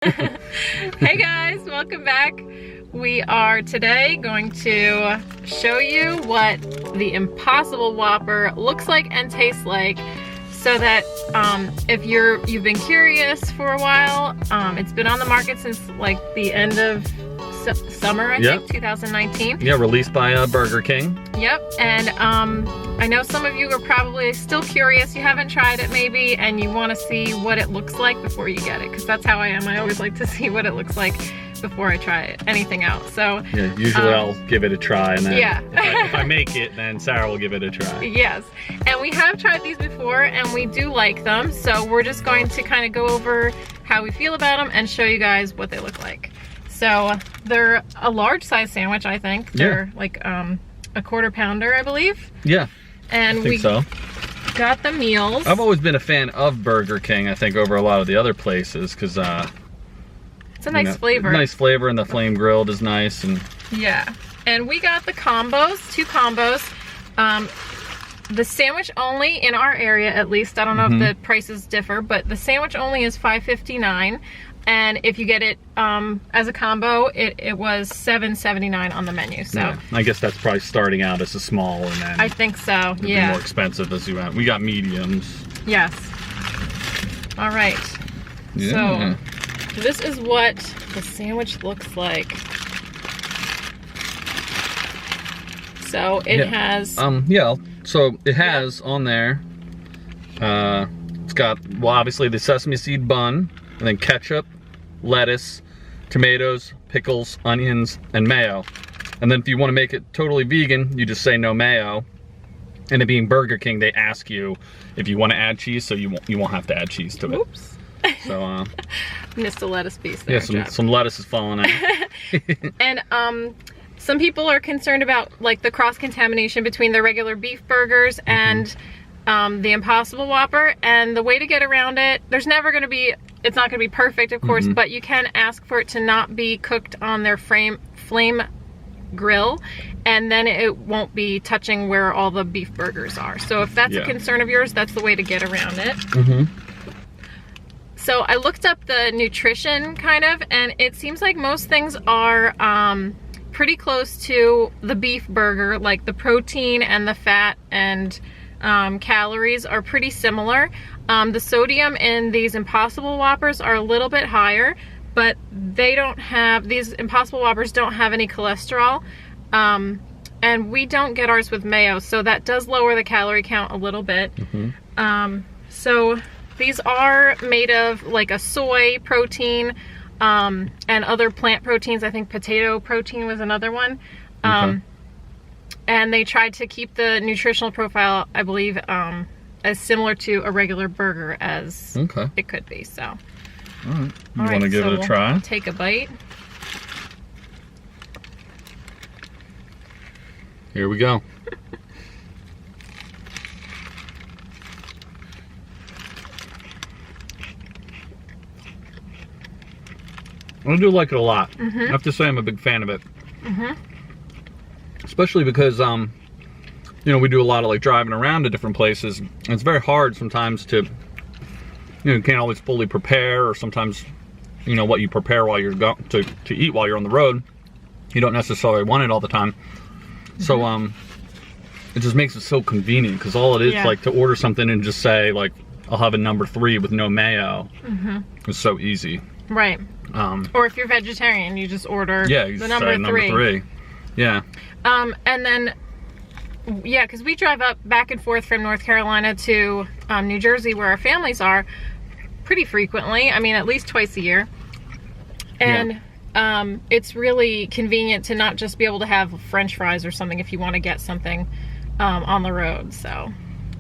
Hey guys, welcome back. We are today going to show you what the Impossible Whopper looks like and tastes like, so that if you've been curious for a while, it's been on the market since like the end of summer, I think, 2019. Yeah, released by Burger King. Yep, and I know some of you are probably still curious, you haven't tried it maybe, and you want to see what it looks like before you get it, because that's how I am. I always like to see what it looks like before I try anything else. So yeah, usually I'll give it a try, and then yeah. if I make it, then Sarah will give it a try. Yes, and we have tried these before, and we do like them, so we're just going to kind of go over how we feel about them and show you guys what they look like. So they're a large size sandwich, I think. They're like a quarter pounder, I believe. Yeah, and I think so. Got the meals. I've always been a fan of Burger King, I think, over a lot of the other places, because it's a nice flavor. Nice flavor, and the flame grilled is nice. And yeah, and we got the combos, 2 combos. The sandwich only in our area, at least, I don't know if the prices differ, but the sandwich only is $5.59. And if you get it as a combo, it was $7.79 on the menu. So yeah, I guess that's probably starting out as a small, and then I think so. it'll Yeah, be more expensive as you went. We got mediums. yes. All right. Yeah. So this is what the sandwich looks like. So it has so it has on there, it's got, well, obviously the sesame seed bun, and then ketchup, lettuce, tomatoes, pickles, onions, and mayo. And then if you want to make it totally vegan, you just say no mayo. And it being Burger King, they ask you if you want to add cheese, so you won't have to add cheese to it. Oops. So missed a lettuce piece there. yeah, some lettuce is falling out. And some people are concerned about like the cross-contamination between the regular beef burgers and the Impossible Whopper, and the way to get around it, it's not going to be perfect, of course, but you can ask for it to not be cooked on their flame grill, and then it won't be touching where all the beef burgers are. So if that's a concern of yours, that's the way to get around it. So I looked up the nutrition kind of, and it seems like most things are pretty close to the beef burger, like the protein and the fat and calories are pretty similar. The sodium in these Impossible Whoppers are a little bit higher, but these Impossible Whoppers don't have any cholesterol, and we don't get ours with mayo, so that does lower the calorie count a little bit. So these are made of like a soy protein and other plant proteins. I think potato protein was another one. And they tried to keep the nutritional profile, I believe, as similar to a regular burger as it could be. So, all right, you want to give it a try? We'll take a bite. Here we go. I do like it a lot. I have to say I'm a big fan of it. Especially because, you know, we do a lot of like driving around to different places. And it's very hard sometimes to, you can't always fully prepare, or sometimes, you know, what you prepare while you're to eat while you're on the road, you don't necessarily want it all the time. So, it just makes it so convenient, because all it is like to order something and just say like, I'll have a number 3 with no mayo. It's so easy. Right. Or if you're vegetarian, you just order the number 3. Yeah. And then, yeah, because we drive back and forth from North Carolina to New Jersey, where our families are, pretty frequently. I mean, at least twice a year. And it's really convenient to not just be able to have French fries or something if you want to get something on the road. So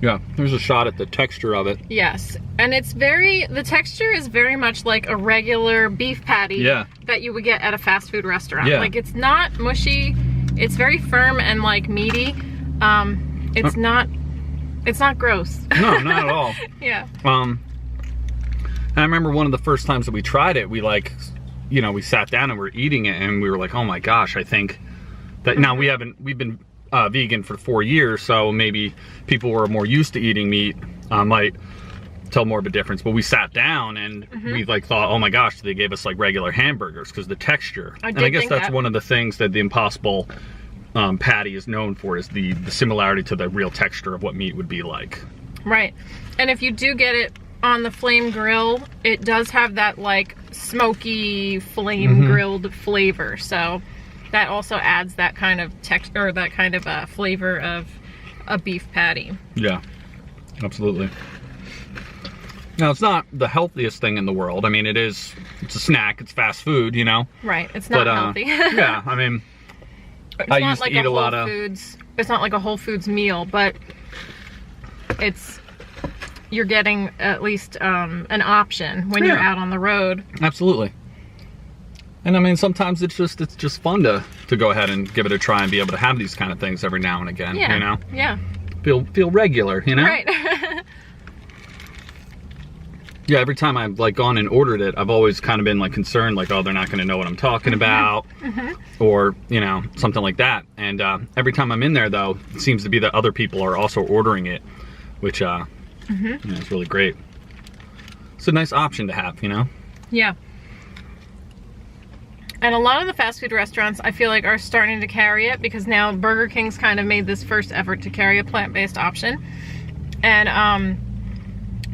yeah, there's a shot at the texture of it. Yes, and the texture is very much like a regular beef patty that you would get at a fast food restaurant. Like, it's not mushy, it's very firm and like meaty. It's not gross. No, not at all. Yeah. I remember one of the first times that we tried it, we like, you know, we sat down and we're eating it, and we were like, oh my gosh, I think that now we've been vegan for 4 years, so maybe people who are more used to eating meat might tell more of a difference. But we sat down and we like thought, oh my gosh, they gave us like regular hamburgers because the texture. And I guess that's one of the things that the Impossible patty is known for, is the similarity to the real texture of what meat would be like. Right. And if you do get it on the flame grill, it does have that like smoky flame grilled flavor. So that also adds that kind of texture, or that kind of flavor of a beef patty. Yeah, absolutely. Now, it's not the healthiest thing in the world. I mean, it's a snack, it's fast food, you know? Right, it's not healthy. Yeah, I mean, I used to eat a lot of... It's not like a Whole Foods meal, but you're getting at least an option when you're out on the road. Absolutely. And I mean, sometimes it's just fun to go ahead and give it a try and be able to have these kind of things every now and again, you know? Yeah. Feel regular, you know? Right. Yeah, every time I've like gone and ordered it, I've always kind of been like concerned, like, oh, they're not going to know what I'm talking about, or, you know, something like that. And every time I'm in there, though, it seems to be that other people are also ordering it, which, you know, it's really great. It's a nice option to have, you know? Yeah. And a lot of the fast food restaurants, I feel like, are starting to carry it, because now Burger King's kind of made this first effort to carry a plant-based option. And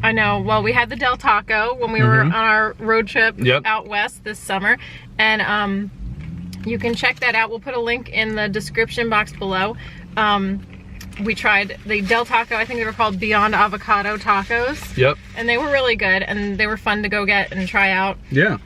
I know, well, we had the Del Taco when we were on our road trip out west this summer. And you can check that out. We'll put a link in the description box below. We tried the Del Taco. I think they were called Beyond Avocado Tacos. Yep. And they were really good, and they were fun to go get and try out. Yeah.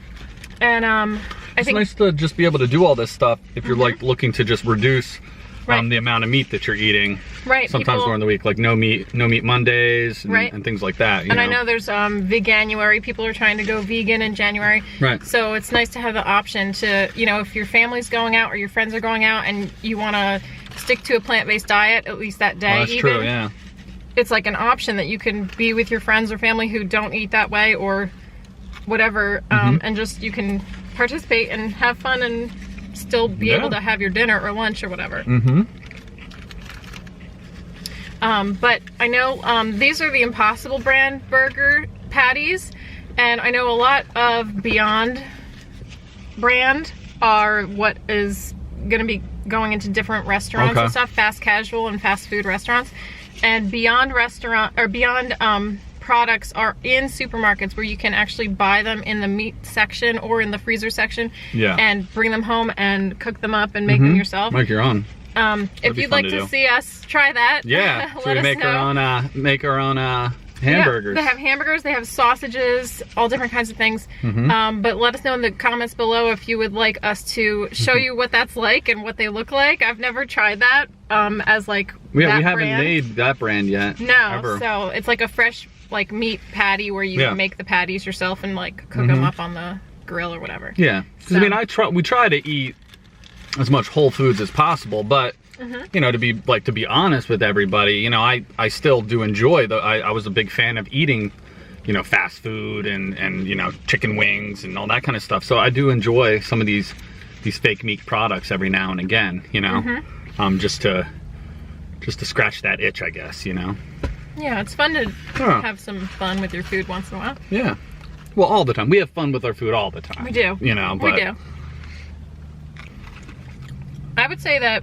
And it's nice to just be able to do all this stuff if you're like looking to just reduce the amount of meat that you're eating. Right. Sometimes during the week, like no meat Mondays and things like that. And I know there's Veganuary. People are trying to go vegan in January. Right. So it's nice to have the option to, you know, if your family's going out or your friends are going out and you want to stick to a plant-based diet at least that day. Well, that's true, yeah. It's like an option that you can be with your friends or family who don't eat that way or whatever, and just you can participate and have fun and still be able to have your dinner or lunch or whatever. But I know these are the Impossible brand burger patties, and I know a lot of Beyond brand are what is going to be going into different restaurants and stuff, fast casual and fast food restaurants. And Beyond products are in supermarkets where you can actually buy them in the meat section or in the freezer section, and bring them home and cook them up and make them yourself. Make your own. If you'd like to see us try that, let us know. Make our own hamburgers. Yeah, they have hamburgers, they have sausages, all different kinds of things. But let us know in the comments below if you would like us to show you what that's like and what they look like. I've never tried that as like we haven't made that brand yet. No, so it's like a fresh like meat patty where you make the patties yourself and like cook them up on the grill or whatever. Yeah, because I mean, we try to eat as much whole foods as possible, but you know, to be honest with everybody, you know, I still do enjoy I was a big fan of eating, you know, fast food and you know, chicken wings and all that kind of stuff. So I do enjoy some of these fake meat products every now and again, you know, just to scratch that itch, I guess, you know. Yeah, it's fun to have some fun with your food once in a while. Yeah. Well, all the time. We have fun with our food all the time. We do. You know, but... We do. I would say that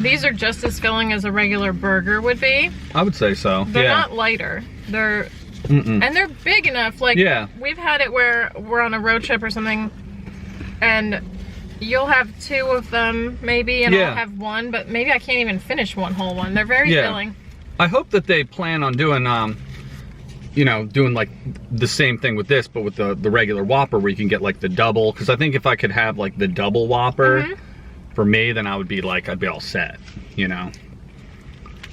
these are just as filling as a regular burger would be. I would say so. They're not lighter. They're... And they're big enough. Like, we've had it where we're on a road trip or something, and you'll have two of them maybe, and I'll have one, but maybe I can't even finish one whole one. They're very filling. I hope that they plan on doing, you know, doing like the same thing with this, but with the regular Whopper, where you can get like the double. Because I think if I could have like the double Whopper for me, then I'd be all set, you know.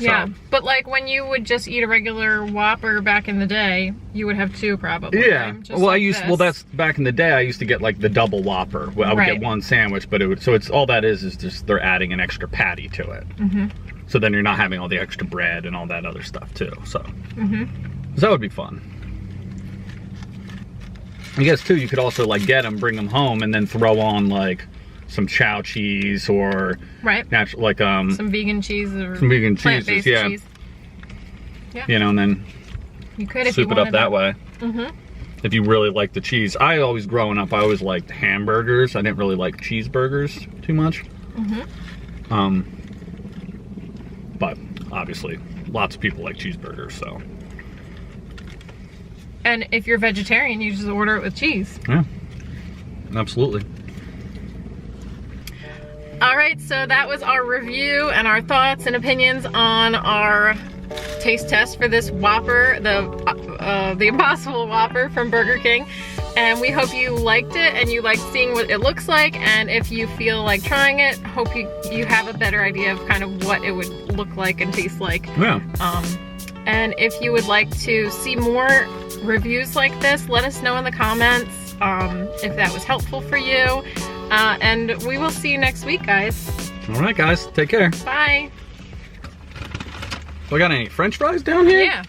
Yeah, but like when you would just eat a regular Whopper back in the day, you would have two probably. Yeah. Right? Well, that's back in the day. I used to get like the double Whopper. Well, I would get one sandwich, but it's all that is just they're adding an extra patty to it. So then you're not having all the extra bread and all that other stuff too. So, so that would be fun. I guess too, you could also like get them, bring them home, and then throw on like some chow cheese or natural, like some vegan cheese or some vegan cheeses, cheese. You know, and then You could if soup you it up wanted that way. Mm-hmm. If you really like the cheese. Growing up, I always liked hamburgers. I didn't really like cheeseburgers too much. Mm-hmm. But obviously, lots of people like cheeseburgers, so. And if you're vegetarian, you just order it with cheese. Yeah, absolutely. All right, so that was our review and our thoughts and opinions on our taste test for this Whopper, the Impossible Whopper from Burger King. And we hope you liked it and you liked seeing what it looks like. And if you feel like trying it, hope you have a better idea of kind of what it would look like and taste like. Yeah. And if you would like to see more reviews like this, let us know in the comments if that was helpful for you. And we will see you next week, guys. All right, guys. Take care. Bye. We got any French fries down here? Yeah.